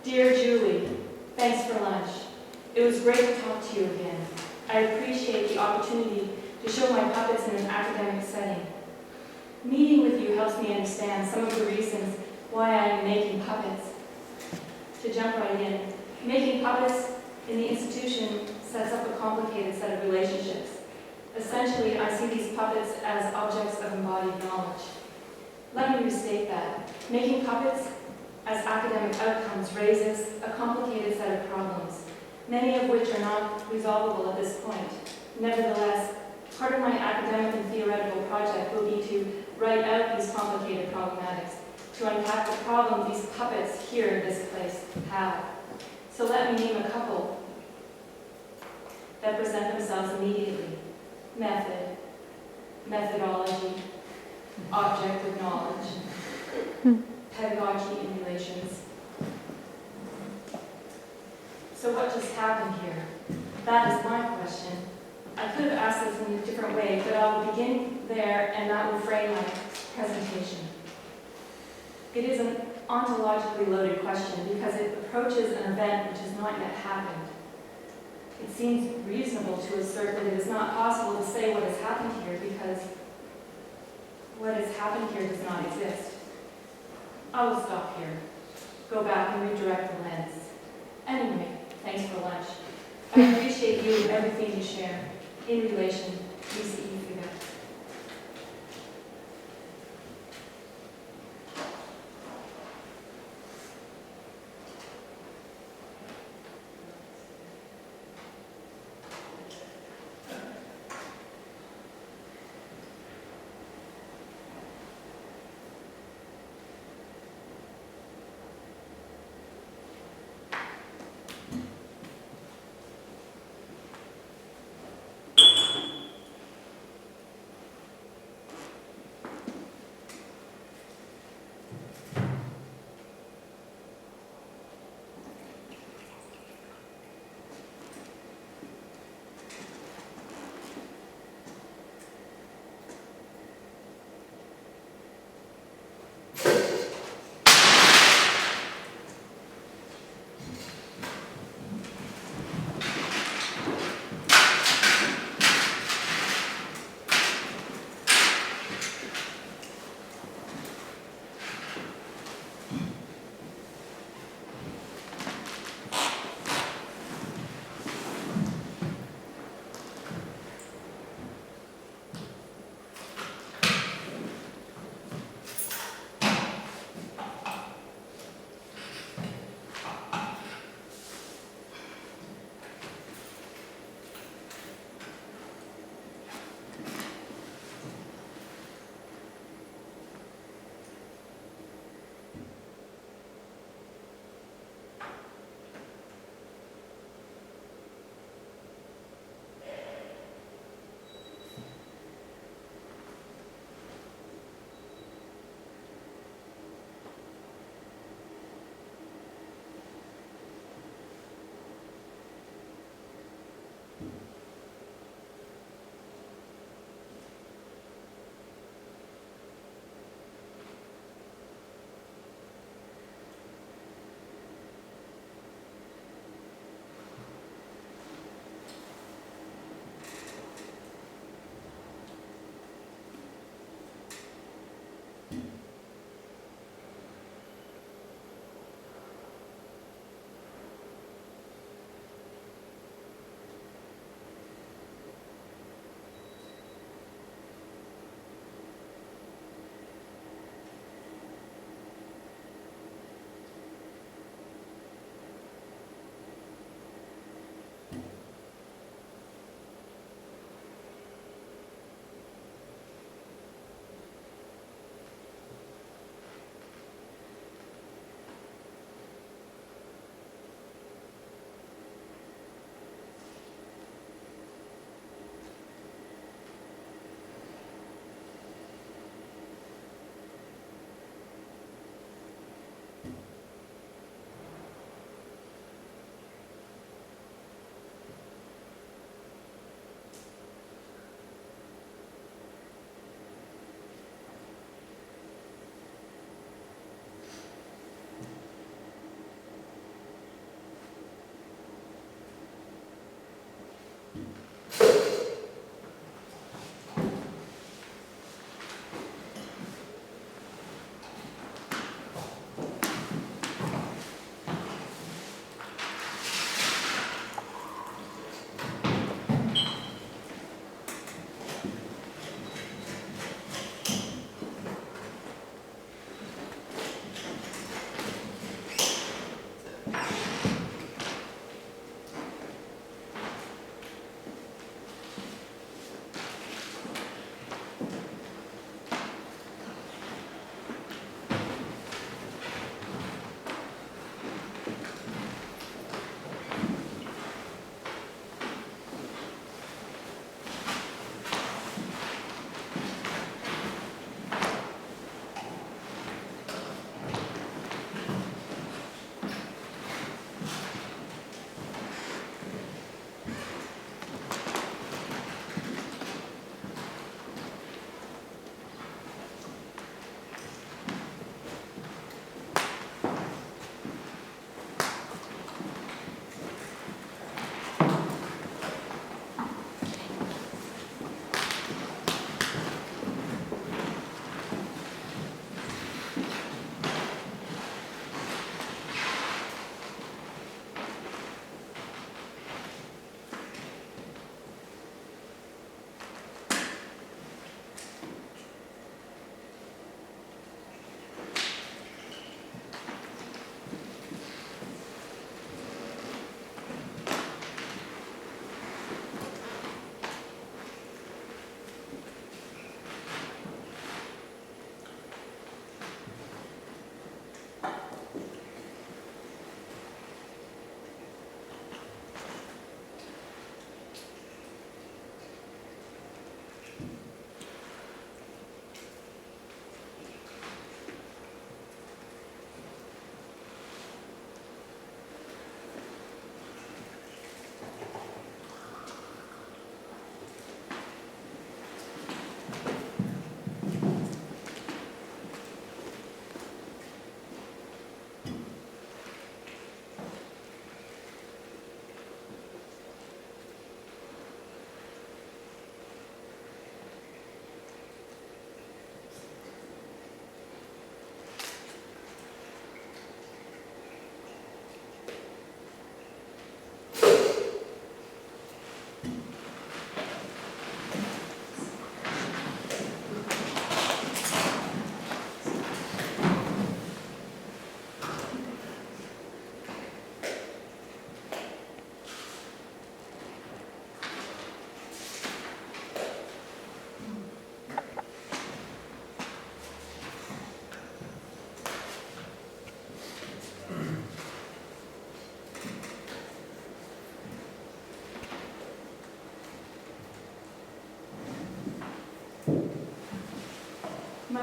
Dear Julie, thanks for lunch. It was great to talk to you again. I appreciate the opportunity to show my puppets in an academic setting. Meeting with you helps me understand some of the reasons why I am making puppets. To jump right in, making puppets in the institution sets up a complicated set of relationships. Essentially, I see these puppets as objects of embodied knowledge. Let me restate that. Making puppets as academic outcomes raises a complicated set of problems, many of which are not resolvable at this point. Nevertheless, part of my academic and theoretical project will be to write out these complicated problematics, to unpack the problem these puppets here in this place have. So let me name a couple that present themselves immediately. Method, methodology, object of knowledge, pedagogy and relations. So what just happened here? That is my question. I could have asked this in a different way, but I'll begin there and that will frame my presentation. It is an ontologically loaded question because it approaches an event which has not yet happened. It seems reasonable to assert that it is not possible to say what has happened here because what has happened here does not exist. I will stop here, go back and redirect the lens. Anyway, thanks for lunch. I appreciate you and everything you share. In relation, UCE Figure.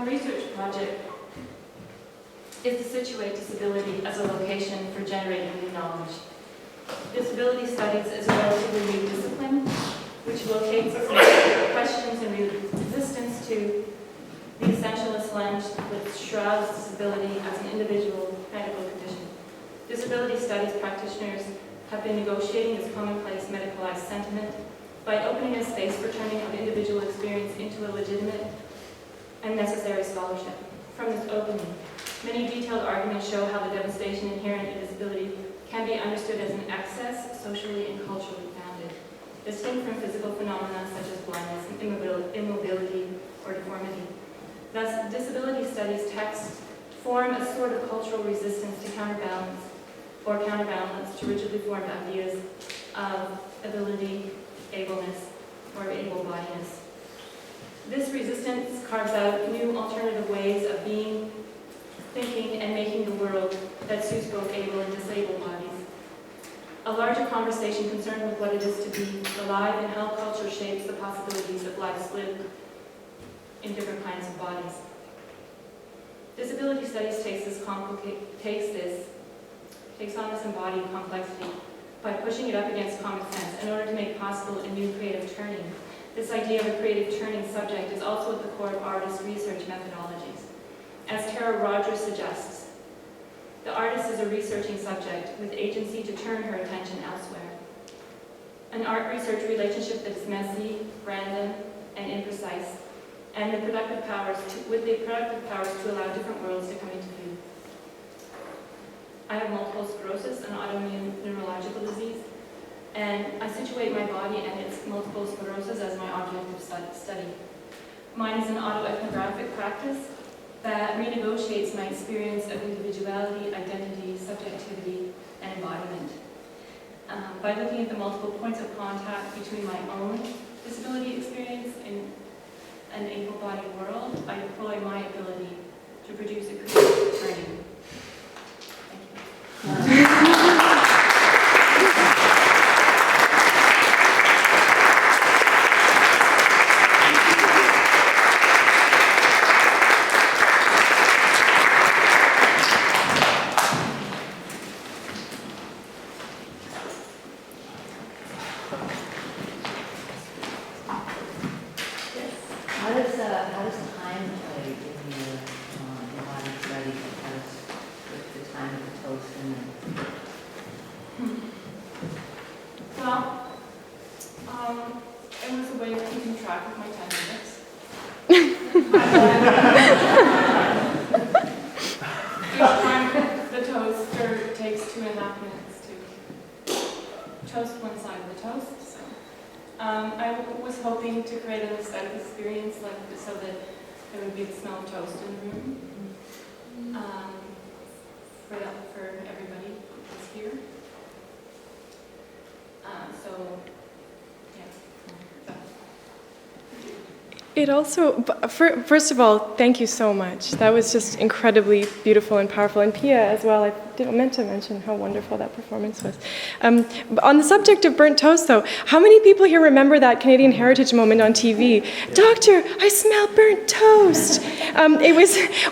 My research project is to situate disability as a location for generating new knowledge. Disability studies is a relatively new discipline which locates questions and resistance to the essentialist lens which shrouds disability as an individual medical condition. Disability studies practitioners have been negotiating this commonplace medicalized sentiment by opening a space for turning of individual experience into a legitimate and necessary scholarship. From this opening, many detailed arguments show how the devastation inherent in disability can be understood as an excess, socially and culturally founded, distinct from physical phenomena such as blindness and immobility or deformity. Thus, disability studies texts form a sort of cultural resistance to counterbalance to rigidly formed ideas of ability, ableness, or able-bodiedness. This resistance carves out new alternative ways of being, thinking, and making the world that suits both able and disabled bodies. A larger conversation concerned with what it is to be alive and how culture shapes the possibilities of lives lived in different kinds of bodies. Disability studies takes on this embodied complexity by pushing it up against common sense in order to make possible a new creative turning. This idea of a creative turning subject is also at the core of artist research methodologies. As Tara Rogers suggests, the artist is a researching subject with agency to turn her attention elsewhere. An art-research relationship that is messy, random, and imprecise, and with the productive powers to allow different worlds to come into view. I have multiple sclerosis, an autoimmune neurological disease, and I situate my body and its multiple sclerosis as my object of study. Mine is an autoethnographic practice that renegotiates my experience of individuality, identity, subjectivity, and embodiment. By looking at the multiple points of contact between my own disability experience in an able-bodied world, I deploy my ability to produce a creative turning. Thank you. How does time play in your embodied study? How does the time of the toast and Well, it was a way of keeping track of my 10 minutes. Each time the toaster takes 2.5 minutes to toast one side of the toast. So I was hoping to create an aesthetic experience so that there would be the smell of toast in the room for everybody who's here. It also, first of all, thank you so much. That was just incredibly beautiful and powerful. And Pia as well, I meant to mention how wonderful that performance was. On the subject of burnt toast though, how many people here remember that Canadian Heritage moment on TV? Doctor, I smell burnt toast.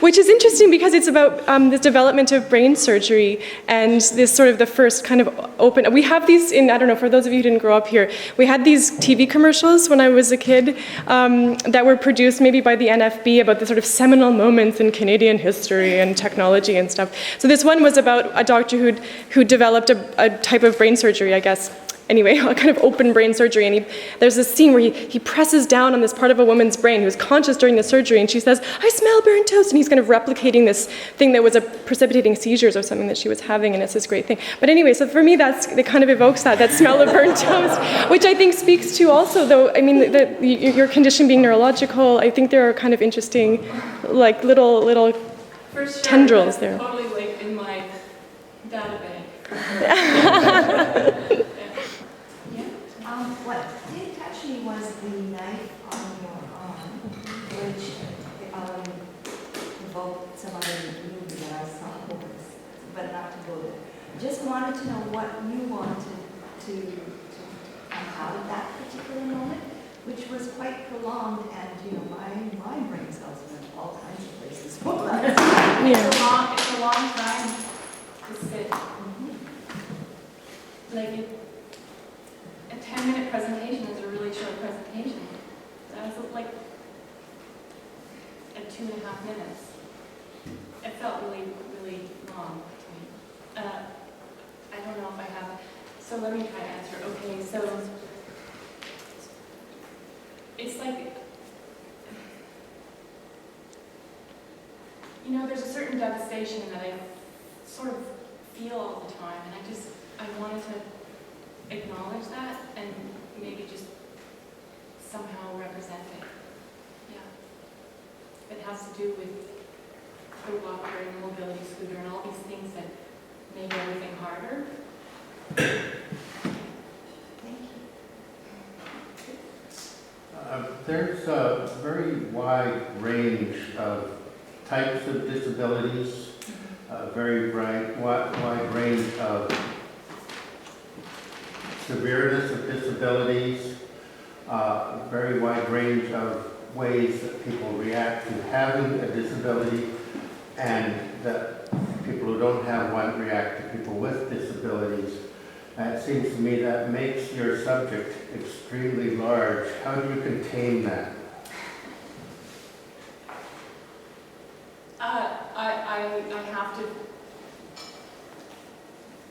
Which is interesting because it's about the development of brain surgery and this sort of the first kind of open, we have these in, I don't know, for those of you who didn't grow up here, we had these TV commercials when I was a kid that were produced maybe by the NFB about the sort of seminal moments in Canadian history and technology and stuff. So this one was about a doctor who developed a type of brain surgery, I guess. Anyway, a kind of open brain surgery, and there's this scene where he presses down on this part of a woman's brain who's conscious during the surgery, and she says, I smell burnt toast, and he's kind of replicating this thing that was a precipitating seizures or something that she was having, and it's this great thing. But anyway, so for me, it kind of evokes that smell of burnt toast, which I think speaks to also, though, I mean, your condition being neurological, I think there are kind of interesting, like, little tendrils there. Totally like in my database. what did touch me was the knife on your arm, which evoked some other movie that I saw, but not to go there. Just wanted to know what you wanted to come out of that particular moment. which was quite prolonged, and, my brain cells went all kinds of places. Yeah. It's a long time to sit. Like, a 10-minute presentation is a really short presentation. That was like at 2.5 minutes. It felt really, really long to me. I don't know if I have, so let me try to answer. Okay, so it's like, there's a certain devastation that I sort of feel all the time, and I wanted to acknowledge that and maybe just somehow represent it. Yeah. It has to do with the walker and the mobility scooter and all these things that make everything harder. Thank you. There's a very wide range of types of disabilities, a very wide range of severeness of disabilities, very wide range of ways that people react to having a disability, and that people who don't have one react to people with disabilities. It seems to me that makes your subject extremely large. How do you contain that? I have to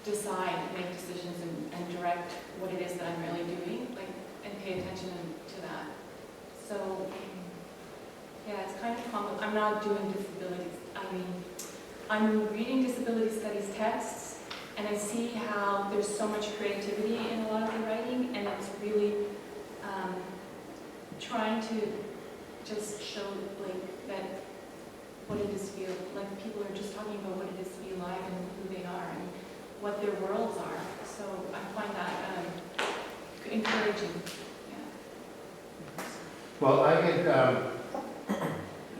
decide, make decisions, and direct what it is that I'm really doing, and pay attention to that. So, yeah, it's kind of complicated. I'm not doing disabilities. I'm reading disability studies texts, and I see how there's so much creativity in a lot of the writing, and it's really trying to just show that what it is to be, people are just talking about what it is to be alive and who they are and what their worlds are. So I find that encouraging. Yeah. Well, I had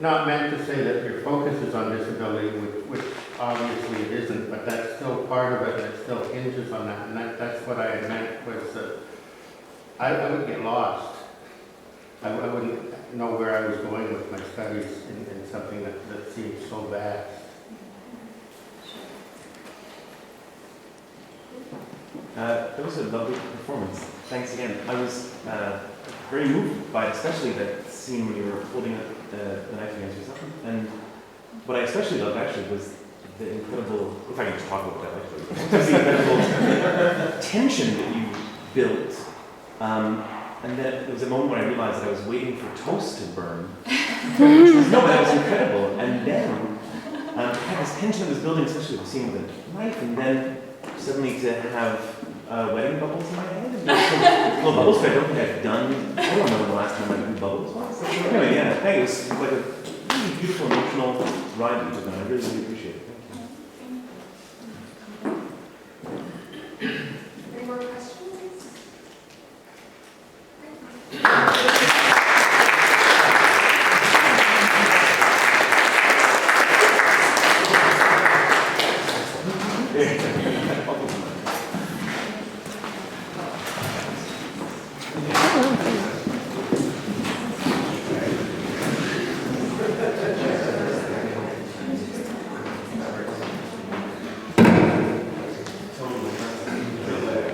not meant to say that your focus is on disability, which obviously it isn't, but that's still part of it, and it still hinges on that. And that's what I had meant was that I would get lost. I wouldn't know where I was going with my studies in something that seems so vast. That was a lovely performance. Thanks again. I was very moved by especially that scene when you were holding up the knife against yourself. And what I especially loved actually was the incredible, if I can just talk about that actually, the incredible tension that you built. And then there was a moment when I realized that I was waiting for toast to burn. No, but that was incredible. And then I had this tension that was building, especially with the scene with the knife, and then suddenly to have wedding bubbles in my head. And there's little bubbles, but I don't think I've done, I don't know when the last time I did bubbles was. Anyway, yeah, hey, it was like a really beautiful emotional ride that you took on. I really, really appreciate it. Thank you. Any more questions? Oh,